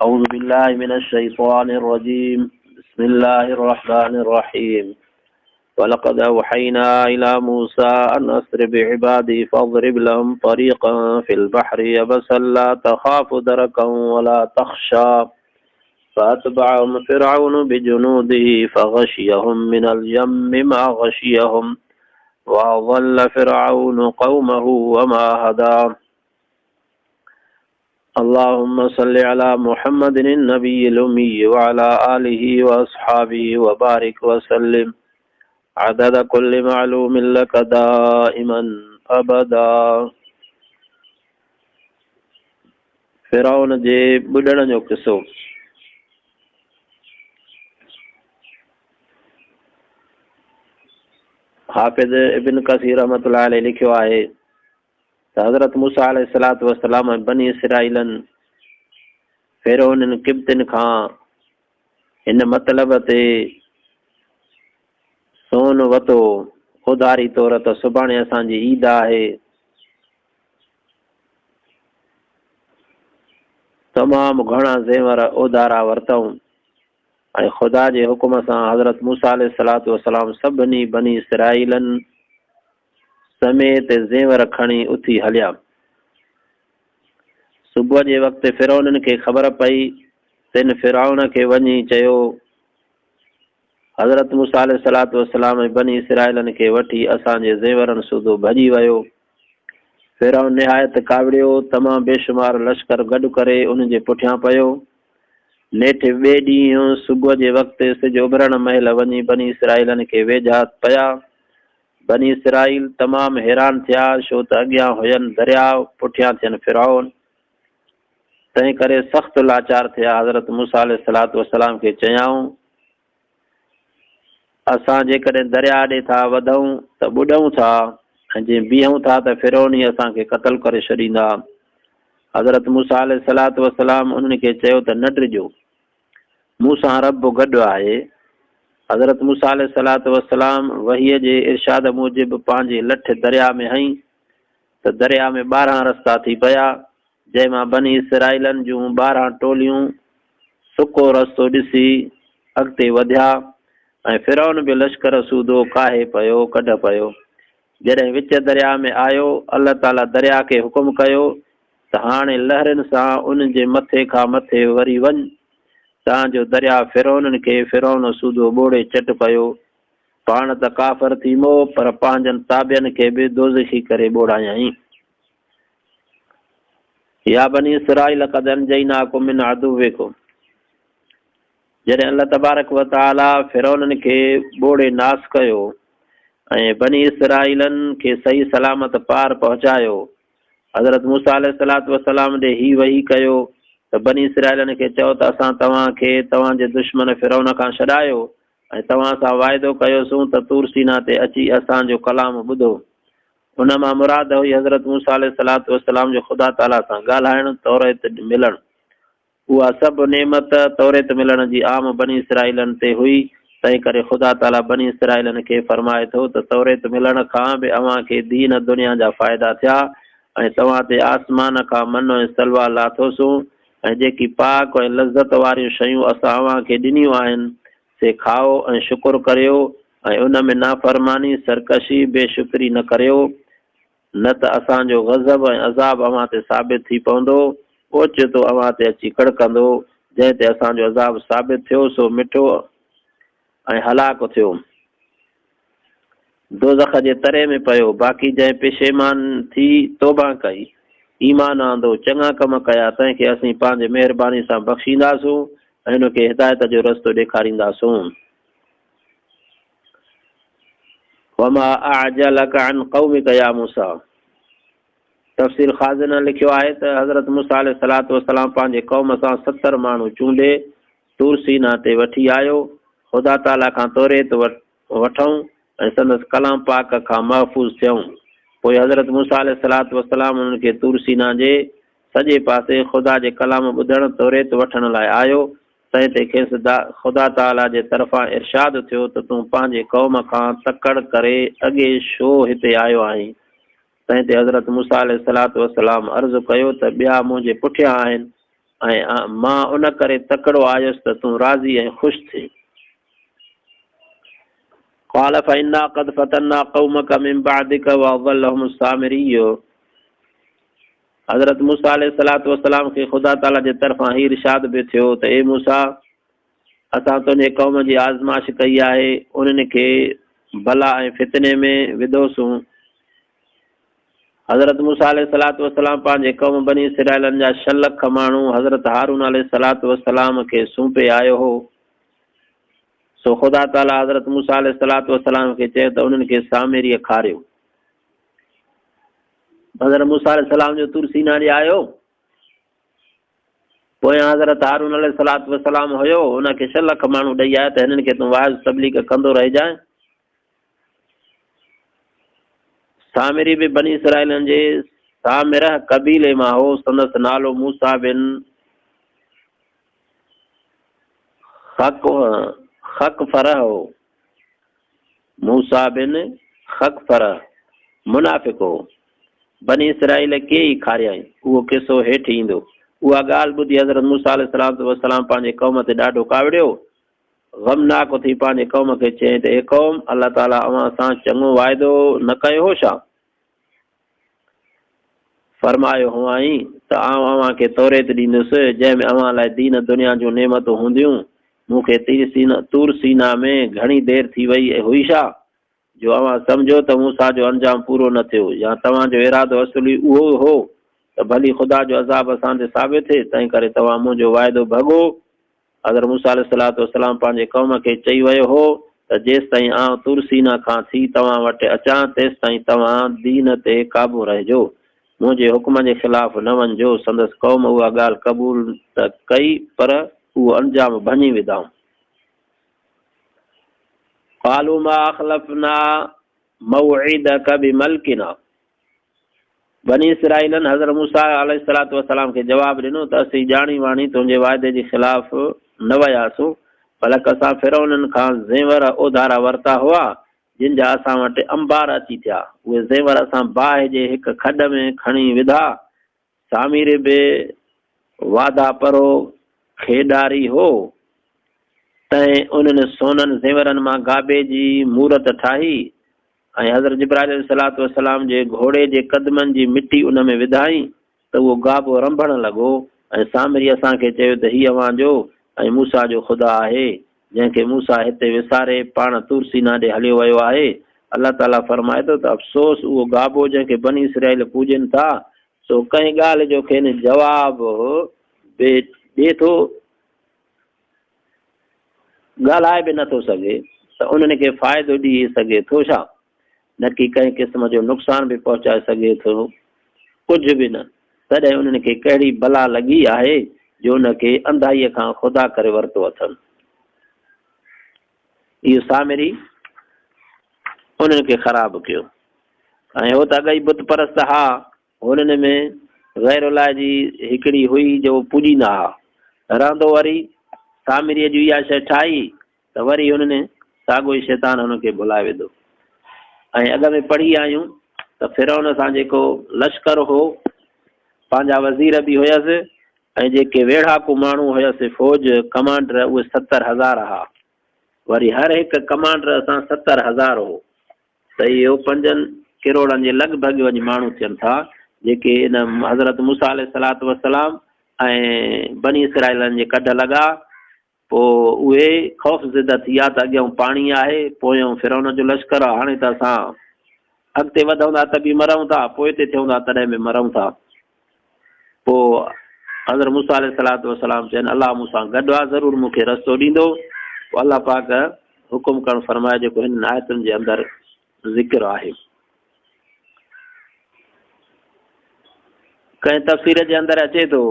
أعوذ بالله من الشيطان الرجيم. بسم الله الرحمن الرحيم. ولقد أوحينا إلى موسى أن أسر بعبادي فاضرب لهم طريقا في البحر يبسا لا تخاف دركا ولا تخشى فأتبعهم فرعون بجنوده فغشيهم من اليم ما غشيهم وأضل فرعون قومه وما هدى. اللهم صل على محمد النبي الأمي وعلى آله وأصحابه وبارك وسلم عدد كل معلوم لك دائما أبدا. फिरौन जे बुॾण जो किस्सो। हाफ़िज़ इब्न कसीर रहमतुल्लाह अलैहि लिखियो आहे त हज़रत मूसा अलैहिस्सलातु वस्सलाम बनी इसराइलन फिरौन किब्तिन खां हिन मतिलब ते सोन वतो उधारी तौर त सुभाणे असांजी ईद आहे, तमामु घणा ज़ेवर उधारा वरितऊं ऐं ख़ुदा जे हुकुम सां हज़रत मूसा अलैहिस्सलातु वस्सलाम सभिनी बनी इसराइलन समेत ज़ेवर खणी उथी हलिया। सुबुह जे वक़्तु फिरौन खे ख़बर पई, तिन फिरौन खे वञी चयो हज़रत मूसा अलैहिस्सलातु वस्सलाम बनी इसराइलन खे वठी असांजे ज़ेवरनि सूधो भॼी वियो। फिरौन निहायत कावड़ियो तमामु बेशुमार लश्कर गॾु करे उन जे पुठियां पियो। नेठि ॿिए ॾींहुं सुबुह जे वक़्तु सिज उभरण महिल वञी बनी इसराइलन खे वेझा पिया। बनी इसराइल तमामु हैरान थिया, छो त अॻियां हुयनि दरियाव, पुठियां थियनि फिरौन। तंहिं करे सख़्तु लाचार थिया। हज़रत मूसा अलैहिस्सलातु वस्सलाम खे चयाऊं, असां जेकॾहिं दरिया ॾे था वधूं त ॿुॾूं था, ऐं जीअं बीहूं था त फिरौन ई असांखे क़तल करे छॾींदा। हज़रत मूसा अलैहिस्सलातु वस्सलाम उन्हनि खे चयो त न ॾिजो, मूं सां रब गॾु आहे। हज़रत मूसा अलैहिस्सलातु वस्सलाम वहीअ जे इरशाद मूजिबि पंहिंजी लठ दरिया में हईं त दरिया में 12 रस्ता थी पिया, जंहिंमां बनी इसराइलन जूं 12 टोलियूं सुको रस्तो ॾिसी अॻिते वधिया ऐं फिरौन बि लश्कर सूधो काहे पियो, कढ पियो। जॾहिं विच दरिया में आयो, अल्लाह ताला दरिया खे हुकुम कयो त हाणे लहरनि सां उन जे मथे खां मथे वरी वञ, तव्हांजो दरिया फिरौन खे फिरौन सूधो ॿोड़े चट पियो। पाण त काफ़र थी मोह, पर पंहिंजनि ताबियनि खे बि दोज़खी करे ॿोड़ायईं। या बनी इसराइल क़द अंजयनाकुम मिन अदुव्विकुम। जॾहिं अल्लाह तबारक व तआला फिरौन खे ॿोड़े नास कयो ऐं बनी इसराइलन खे सही सलामत पार पहुचायो, हज़रत मूसा अलैहिस्सलातु वस्सलाम ॾे ही वही कयो त बनी इसराइलन खे चओ त असां तव्हांखे तव्हांजे दुश्मन फिरौन खां छॾायो ऐं तव्हां सां वाइदो कयोसीं त तूर सीना ते अची असांजो कलाम ॿुधो। उन मां मुराद हुई हज़रत मूसा अलैहिस्सलातु वस्सलाम जो ख़ुदा ताला सां ॻाल्हाइणु, तौरेत मिलणु। उहा सभु नेमत तौरेत मिलण जी आम बनी इसराइलन ते हुई। तंहिं करे ख़ुदा ताला बनी इसराइलन खे फरमाए थो त तौरेत मिलण खां बि अव्हांखे दीन दुनिया जा फ़ाइदा थिया ऐं तव्हां ते आसमान खां मन ऐं सलवा लाथोसूं ऐं जेकी पाक ऐं लज़त वारियूं शयूं असां अव्हांखे ॾिनियूं आहिनि से खाओ ऐं शुकुर करियो ऐं उन में नाफ़रमानी, सरकशी, बेशुक्री न करियो, न त असांजो ग़ज़ब ऐं अज़ाब अव्हां ते साबित थी पवंदो, ओचितो अव्हां ते अची कड़कंदो। जंहिं ते असांजो अज़ाब साबित थियो सो मिठो ऐं हलाक थियो, दोज़ख जे तरे में पियो। बाक़ी जंहिं पेशेमान थी तौबा कई, ईमान आंदो, चङा कम कया, तंहिंखे असीं पंहिंजे महिरबानी सां बख़्शींदासूं ऐं हुनखे हिदायत जो रस्तो ॾेखारींदासूं। वमा अअजलक अन क़ौमिक या मूसा। तफ़सीर ख़ाज़िन लिखियो आहे त हज़रत मूसा अलैहिस्सलातु वस्सलाम पंहिंजे क़ौम सां 70 माण्हू चूंडे तूर सीना ते वठी आयो। ख़ुदा ताला खां तौरेत वठूं ऐं संदसि कलाम पाक खां महफ़ूज़ थियूं। पोइ हज़रत मूसा अलैहिस्सलातु वस्सलाम उन्हनि खे तूर सीना जे सॼे पासे ख़ुदा जे कलाम ॿुधण, तौरेत वठण लाइ आयो। तंहिं ते खेसि ख़ुदा ताला जे तरफ़ां इरशाद थियो त तूं पंहिंजे क़ौम खां तकड़ करे अॻे छो हिते आयो आहीं। तंहिं ते हज़रत मूसा अलैहिस्सलातु वस्सलाम अर्ज़ु कयो त ॿिया मुंहिंजे पुठियां आहिनि, ऐं मां उन करे तकड़ो आयुसि त तूं राज़ी ऐं ख़ुशि थी। क़ाल फ़इन्ना क़द फ़तन्ना क़ौमक मिन बअदिक वअज़ल्लहुम सामिरी। हज़रत मूसा अलैहिस्सलातु वस्सलाम खे ख़ुदा ताला जे तरफ़ां ही इरशाद बि थियो त ए मूसा, असां तुंहिंजे क़ौम जी आज़माइश कई आहे, उन्हनि खे भला ऐं फितने में विधोसूं। हज़रत मूसा अलैहिस्सलातु वस्सलाम पंहिंजे क़ौम बनी इसराइलनि जा 6 लख माण्हू हज़रत हारून अलैहिस्सलातु वस्सलाम खे सूंपे आयो हो। सो ख़ुदा ताला हज़रत मूसा अलैहिस्सलातु वस्सलाम खे चयो त उन्हनि खे सामिरीअ खारियो। हज़रत मूसा अलैहिस्सलाम जो तुर सीना ॾे आयो, पोयां हज़रत हारून अलैहिस्सलातु वस्सलाम हुयो, उनखे 6 लख माण्हू ॾेई आया त हिननि खे तूं वाइज़ तबलीग कंदो रहिजांइ। सामिरी बि बनी इसराइलनि जे सामिरह कबीले मां हो। संदसि नालो मूसा बिन खकफर हो। मूसा बिन खकफर मुनाफ़िक हो। बनी इसराइल के ई खारियाई। उहो किसो हेठि ईंदो। उहा ॻाल्हि ॿुधी हज़रत मूसा अलैहिस्सलातु वस्सलाम पंहिंजे क़ौम ते ॾाढो कावड़ियो, ग़मनाक थी पंहिंजे क़ौम खे चई त हे क़ौम, अलाह ताला अव्हां सां चङो वाइदो न कयो हो छा? फरमायो हुआईं त आउं अव्हां खे तौरेत ॾींदुसि जंहिंमें अव्हां लाइ दीन दुनिया जूं नेमतूं हूंदियूं। मूंखे तूर सीना में घणी देरि थी वई हुई छा जो अव्हां सम्झो त मूसा जो अंजाम पूरो न थियो, या तव्हांजो इरादो असुली उहो हो त भली ख़ुदा जो अज़ाब असां ते साबित थिए, तंहिं करे तव्हां मुंहिंजो वाइदो भॻो। हज़रत मूसा अलैहिस्सलातु वस्सलाम पंहिंजे क़ौम खे चई वियो हो त जेसि ताईं आउं तुर सीना खां थी तव्हां वटि अचां, तेसि ताईं तव्हां दीन ते क़ाबू रहिजो, मुंहिंजे हुकुम जे ख़िलाफ़ न वञिजो। संदसि क़ौम उहा ॻाल्हि क़बूल त कई, पर उहो अंजाम भञी विधाऊं। क़ालू मा अख़लफ़ना मौइदक बिमल्किना। बनी इसराइलन हज़रत मूसा अलैहिस्सलातु वस्सलाम खे जवाब ॾिनो त असीं ॼाणी वाणी तुंहिंजे वाइदे जे ख़िलाफ़ न वियासीं, बल्कि असां फिरौननि खां ज़ेवर ओधारा वरिता हुआ जिन जा असां वटि अंबार अची थिया। उहे ज़ेवर असां बाहि जे हिकु खॾ में खणी विधा। सामिर बि वादा परो खेॾारी हो, तंहिं उन्हनि सोननि ज़ेवरनि मां गाबे जी मूरत ठाही ऐं हज़रत जिब्राइल अलैहिस्सलातु वस्सलाम जे घोड़े जे क़दमनि जी मिटी उन में विधाई त उहो गाबो रंभण लॻो। ऐं सामिरी असांखे चयो त हीअ अव्हांजो ऐं मूसा जो ख़ुदा आहे, जंहिंखे मूसा हिते विसारे पाण तुर सीना ॾे हलियो वियो आहे। अलाह ताला फरमाए थो त अफ़सोस उहो गाबो जंहिंखे बनी इसराइल पूॼनि था, सो कंहिं ॻाल्हि जो खेनि जवाब ॾिए थो, ॻाल्हाए बि नथो सघे, त उन्हनि खे फ़ाइदो ॾिए सघे थो छा? न कि कंहिं क़िस्म जो नुक़सान बि पहुचाए सघे थो, कुझु बि न। तॾहिं उन्हनि खे कहिड़ी बला लॻी आहे जो उनखे अंधाईअ खां ख़ुदा करे वरितो अथनि। इहो सामिरी उन्हनि खे ख़राबु कयो। ऐं हो त अॻई बुत परस्त हा, हुननि में गैरुल्लाह जी हिकिड़ी हुई जो पूॼींदा हुआ। रहंदो वरी सामिरीअ जी इहा शइ ठाही त वरी हुननि साॻियो ई शैतान हुनखे भुलाए विधो। ऐं अॻ में पढ़ी आहियूं त फिरौन सां जेको लश्कर हो, पंहिंजा वज़ीर बि हुयसि ऐं जेके वेढ़ाकू माण्हू हुयसि फ़ौज कमांडर, उहे 70,000 हुआ। वरी हर हिकु कमांडर सां 70,000 हो, त इहो 5 करोड़नि जे लॻभॻि वञी माण्हू थियनि था जेके इन हज़रत मूसा अलैहिस्सलातु वस्सलाम ऐं बनी इसराइलनि जे कढ लॻा। पोइ उहे ख़ौफ़ ज़िदा थी विया त अॻियां पाणी आहे, पोयों फिरौन जो लश्कर आहे, हाणे त असां अॻिते वधूं था त बि मरूं था, पोइ ते थियूं था तॾहिं बि मरूं था। पोइ हज़रत मूसा अलैहिस्सलातु वस्सलाम चवनि अलाह मूंसां गॾु आहे, ज़रूरु मूंखे रस्तो ॾींदो। पोइ अलाह पाक हुकुम करणु फरमाए जेको हिन आयतुनि जे अंदरि ज़िक्र आहे। कंहिं तफ़सीर जे अंदरि अचे थो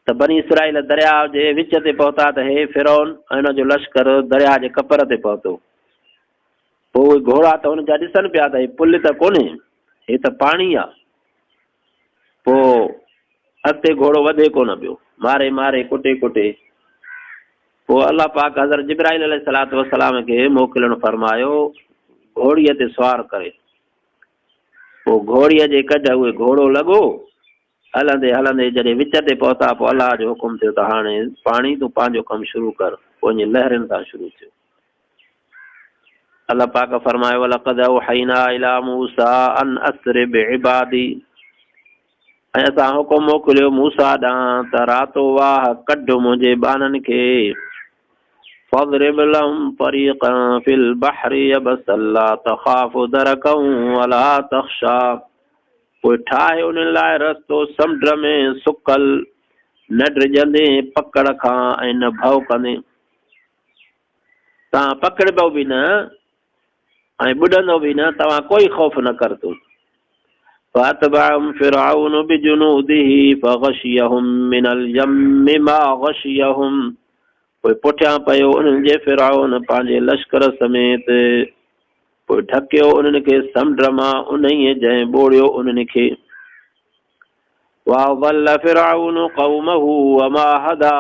त बनी इसराइल दरिया जे विच ते पहुता त हे फिरौन ऐं हुनजो लश्कर दरिया जे कपर ते पहुतो। पोइ उहे घोड़ा त हुन जा ॾिसनि पिया त हे पुल त कोन्हे, हे त पाणी आहे। पोइ अॻिते घोड़ो वधे कोन पियो, मारे मारे कुटे कुटे। पोइ अलाह पाक हज़रत जिब्राइल अलैहिस्सलातु वस्सलाम खे मोकिलणु फरमायो घोड़ीअ ते सुवार करे। पोइ घोड़ीअ जे कढ उहे घोड़ो लॻो हलंदे हलंदे जॾहिं विच ते पहुता पोइ अलाह जो हुकुम थियो त हाणे पाणी तूं पंहिंजो कमु शुरू कर, पंहिंजी लहरुनि सां शुरू थियो। अलाह पाक फरमायो वलक़द औहयना इला मूसा अन अस्रि बिइबादी, ऐं असां हुकुम मोकिलियो मूसा ॾांहुं त रातो वाह कढ मुंहिंजे ॿारनि खे फضرب لهم طريقا في البحر يبسا لا تخاف دركا ولا تخشى, पोइ ठाहे उन लाइ रस्तो समुंड में सुकल न डिॼंदे पकड़ खां ऐं न भउ कंदे, तव्हां पकड़बो बि न ऐं ॿुॾंदो बि न, तव्हां कोई ख़ौफ़ न कर तूं। فأتبعهم فرعون بجنوده فغشيهم من اليم ما غشيهم, पोइ पुठियां पियो उन्हनि जे फिरआउन पंहिंजे लश्कर समेत, पोइ ढकियो उन्हनि खे समुंड मां उन्हीअ जंहिं ॿोड़ियो उन्हनि खे। वअضل फिरआउन क़ौमहु वमा हदा,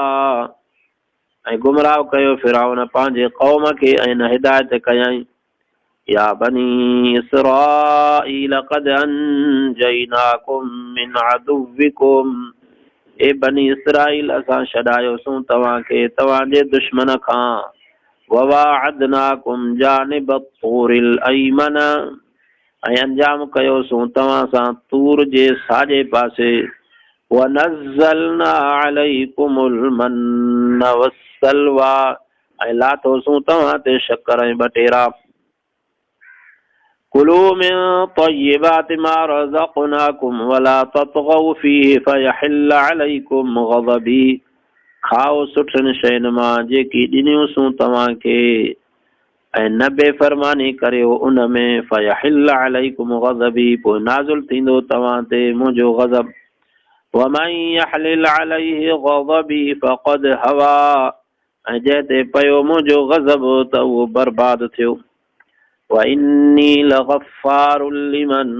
ऐं गुमराह कयो फिरआउन पंहिंजे क़ौम खे ऐं न हिदायत कयईं। या बनी इसराईल क़द अंजयनाकुम मिन अदुव्विकुम, ए बनी इसराईल असां छॾायोसूं तव्हांखे तव्हांजे दुश्मन खां। ववाअदनाकुम जानिब तूरिल अयमन, ऐं अंजाम कयोसूं तव्हां सां तूर जे साॼे पासे। वनज़लना अलैकुमुल मन्न वस्सलवा, ऐं लाथोसूं तव्हां ते शक्कर ऐं बटेरा। कुलू मिन तय्यिबाति मा रज़क़नाकुम वला ततगौ फीहि फयहिल्ल अलैकुम गज़बी, खाओ सुठनि शयुनि मां जेकी ॾिनियूंसूं तव्हांखे ऐं न बेफ़रमानी करियो उन में। फयहिल्ल अलैकुम गज़बी, पोइ नाज़ुल थींदो तव्हां ते मुंहिंजो गज़ब। वमन यहलिल अलैहि गज़बी फ़क़द हवा, ऐं जंहिं ते पियो मुंहिंजो गज़ब त उहो बर्बाद थियो। वइन्नी लग़फ़ारुल लिमन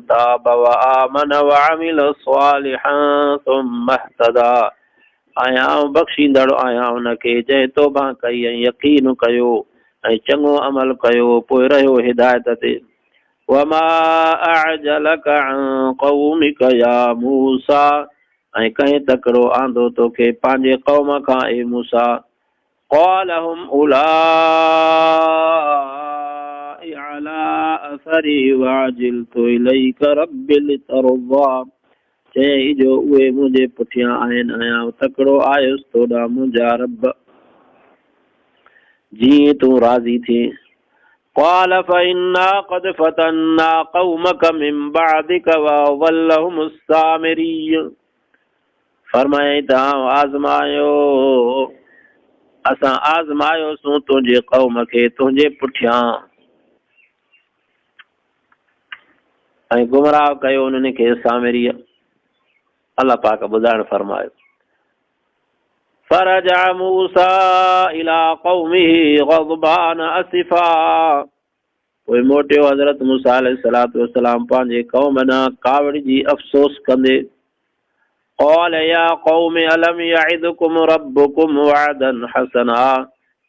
ताब वआमन वअमिल स्वालिहन सुम्मा इह्तदा, आहियां बख़्शींदड़ आहियां उनखे जंहिं तौबा कई ऐं यकीन कयो ऐं चङो अमल कयो पोइ रहियो हिदायत ते। वमा अअजलक अन क़ौमिक या मूसा, ऐं कंहिं तकिड़ो आंदो तोखे पंहिंजे क़ौम खां ए मूसा। क़ाल हुम उलाइ अला असरी वअजिल्तु इलैक रब्बि लितरज़ा, चई जो उहे मुंहिंजे पुठियां आहिनि आहियां तकिड़ो आयुसि तोॾां मुंहिंजा रब, जीअं तूं राज़ी थी। क़ाल फ़इन्ना क़द फ़तन्ना क़ौमक मिन बअदिक वअज़ल्लहुमुस सामिरी, फरमाए त आज़मायो असां आज़मायोसूं तुंहिंजे क़ौम खे तुंहिंजे पुठियां ऐं गुमराह कयो उन्हनि खे सामिरीअ। अल्लाह पाक ॿुधाइण फरमायो फरजा मूसा इला क़ौमिही ग़ज़बान असिफा, पोइ मोटियो हज़रत मूसा अलैहिस्सलातु वस्सलाम पंहिंजे क़ौम ॾांहुं कावड़िजी अफ़सोस कंदे। क़ाल या क़ौम अलम यइदकुम रब्बुकुम वअदन हसना,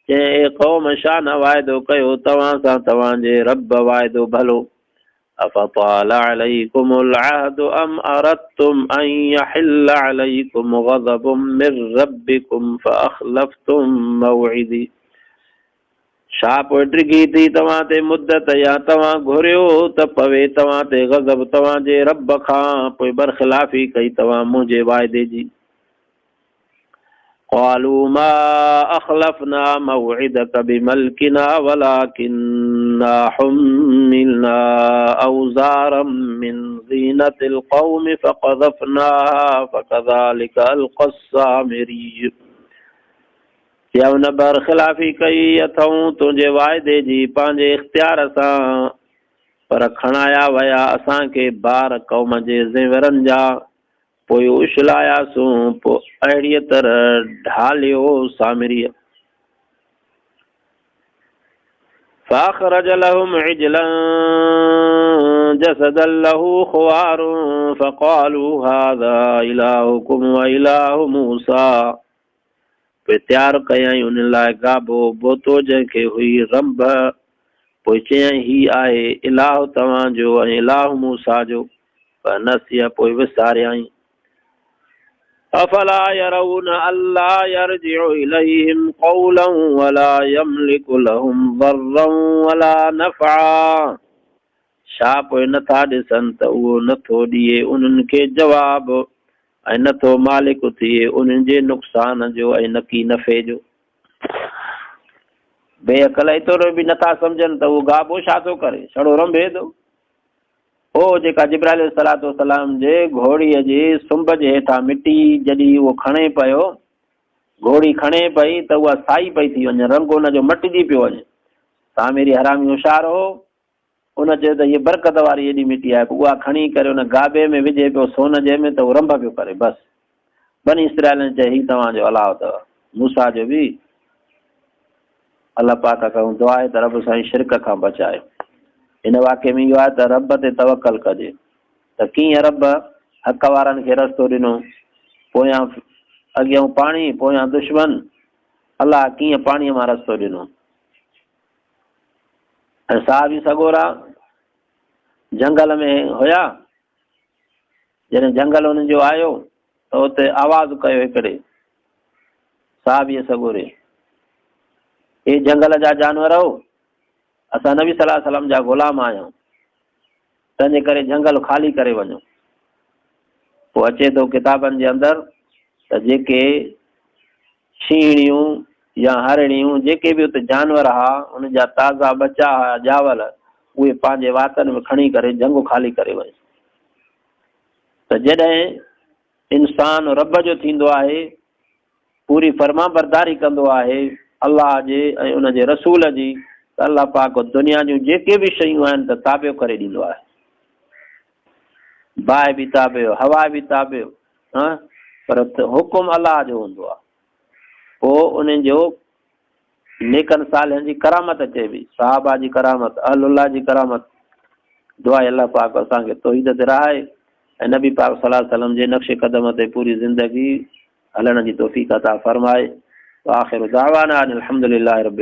चई क़ौम छा न वाइदो कयो तव्हां सां तव्हांजे रब वाइदो भलो। अफ़ताल अलैकुमुल अहदु अम अरदतुम अन यहिल्ल अलैकुम गज़बुम मिर रब्बिकुम फअख़लफ़्तुम मौइदी, छा पोइ डिघी थी तव्हां ते मुद्दत या तव्हां घुरियो त पवे तव्हां ते गज़ब तव्हांजे रब खां, पोइ बरख़िलाफ़ी कई तव्हां मुंहिंजे वाइदे जी। क़ालू मा अख़लफ़ना मौइदक बिमल्किना वलाकिन्ना हुम्मिलना औज़ारम मिन ज़ीनतिल क़ौम फ़क़ज़फ़नाहा फ़कज़ालिक अलक़स सामिरी, या उन बरख़िलाफ़ी कई अथऊं तुंहिंजे वाइदे जी पंहिंजे इख़्तियार सां, पर खणाया विया असांखे बार क़ौम जे ज़ेवरनि जा, पोइ उछलायासूं पोइ अहिड़ीअ तरह ढालियो सामिरीअ। फ़अख़रज लहुम इजलन जसदन लहू ख़ुवारुन फ़क़ालू हाज़ा इलाहुकुम व इलाहु मूसा, पोइ तयारु कयईं उन लाइ गाबो बोतो जंहिंखे हुई रंभ, पोइ चयईं ही आहे इलाह तव्हांजो ऐं इलाह मूसा जो, पर नसिया पोइ विसारियईं। अफला यरौन अल्ला यरजिउ इलैहिम कौलन वला यमलिकु लहुम दर्रन वला नफ़ा। छा पोइ नथा ॾिसनि त उहो नथो ॾिए उन्हनि खे जवाब ऐं नथो मालिक थिए उन्हनि जे नुक़सान जो ऐं न की नफ़े जो। बेअक़ल एतिरो बि नथा सम्झनि त उहो गाबो छा थो करे, छड़ो रंभे थो। पोइ जेका जिब्राइल अलैहिस्सलाम जे घोड़ीअ जे सुंभ जे हेठां मिटी जॾहिं उहो खणे पियो, घोड़ी खणे पई त उहा साई पई थी वञे, रंग हुनजो मटिजी पियो वञे। तामीरी हरामी होशियारु हो, उन चयो त हीअ बरकत वारी एॾी मिटी आहे, उहा खणी करे उन गाबे में विझे पियो सोन जे में, त उहो रंभ पियो करे। बसि बनी इसराइल चए हीउ तव्हांजो अलाह अथव। मूसा जो बि अलाह पाक खां दुआ आहे त रब साईं शिरक खां बचाए। हिन वाक़े में इहो आहे त रब ते तवकल कजे, त कीअं रब हक़ वारनि खे रस्तो ॾिनो, पोयां अॻियां पाणी पोयां दुश्मन, अलाह कीअं पाणीअ मां रस्तो ॾिनो। ऐं साहबी सगोरा जंगल में हुया, जॾहिं जंगल हुननि जो आयो त उते आवाज़ कयो हिकिड़े साहबीअ सगोरे, हे जंगल जा जानवर हो, असां नबी सल्लल्लाहु अलैहि वसल्लम जा ग़ुलाम आहियूं, तंहिंजे करे जंगल ख़ाली करे वञो। पोइ अचे थो किताबनि जे अंदरि त जेके शीणियूं या हरणियूं जेके बि उते जानवर हुआ, उन जा ताज़ा बचा हुआ ॼावल, उहे पंहिंजे वातनि में खणी करे जंग ख़ाली करे वञे। त जॾहिं इंसान रब जो थींदो आहे, पूरी फर्मा बरदारी कंदो आहे अलाह जे ऐं उन जे रसूल जी, त अलाह पाक दुनिया जूं जेके बि शयूं आहिनि त ताबियो करे ॾींदो आहे। बाहि बि ताबियो, हवा बि ताबियो, पर हुकुम अलाह जो हूंदो आहे। पोइ उन्हनि जो नेकनि सालनि जी करामत अचे बि, सहाबा जी करामत, अहलुल्लाह जी करामत। दुआ आहे अलाह पाक असांखे तौहीद ते रहाए ऐं नबी पाक सल्लल्लाहु अलैहि वसल्लम जे नक्श कदम ते पूरी ज़िंदगी हलण जी तौफ़ीक़ अता फरमाए। आख़िर दावाना अनिल हम्दुलिल्लाहि रब्बिल